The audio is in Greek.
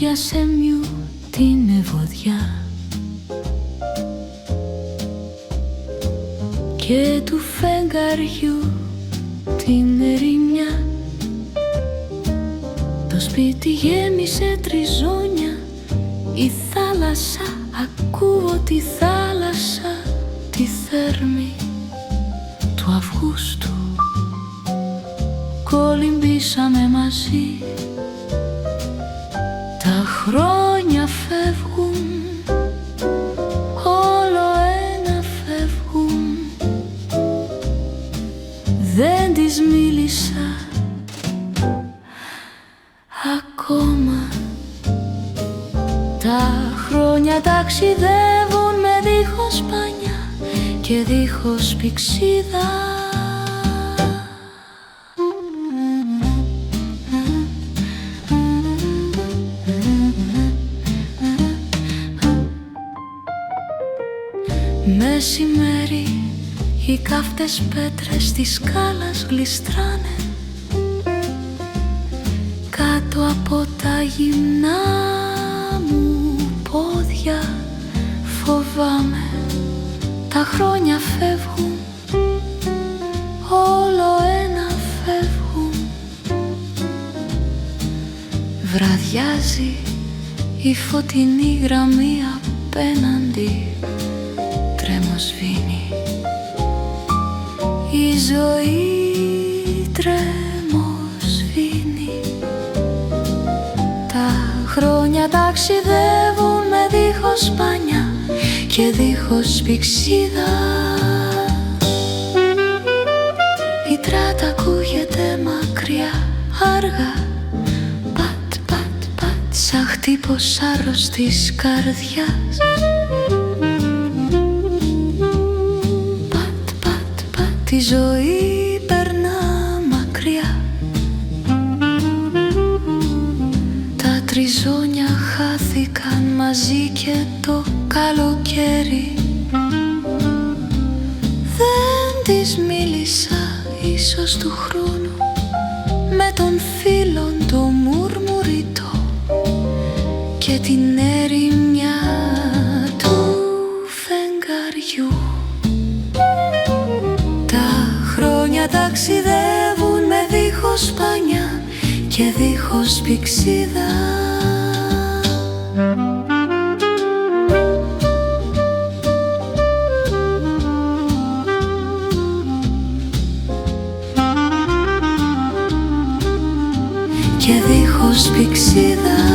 για σεμιού την ευωδιά και του φεγγαριού την ερημιά. Το σπίτι γέμισε τριζόνια, η θάλασσα, ακούω τη θάλασσα, τη θέρμη του Αυγούστου. Κολυμπήσαμε μαζί, τα χρόνια φεύγουν, όλο ένα φεύγουν. Δεν της μίλησα ακόμα. Τα χρόνια ταξιδεύουν με δίχως πάνια και δίχως πηξίδα. Μεσημέρι, οι καύτες πέτρες της σκάλας γλιστράνε κάτω από τα γυμνά μου πόδια. Φοβάμαι, τα χρόνια φεύγουν, όλο ένα φεύγουν. Βραδιάζει η φωτεινή γραμμή απέναντι, τρέμος σβήνει η ζωή, τρέμος σβήνει. Τα χρόνια ταξιδεύουν με δίχως πάνια και δίχως πηξίδα. Η τράτα ακούγεται μακριά, αργά, πατ, πατ, πατ, σαν χτύπος άρρωστης καρδιάς. Τη ζωή περνά μακριά. Τα τριζόνια χάθηκαν μαζί και το καλοκαίρι. Δεν της μίλησα ίσως του χρόνου με τον φίλον το μουρμουριτό και την ερημιά του φεγγαριού. Ταξιδεύουν με δίχως πάνια και δίχως πηξίδα. Και δίχως πηξίδα.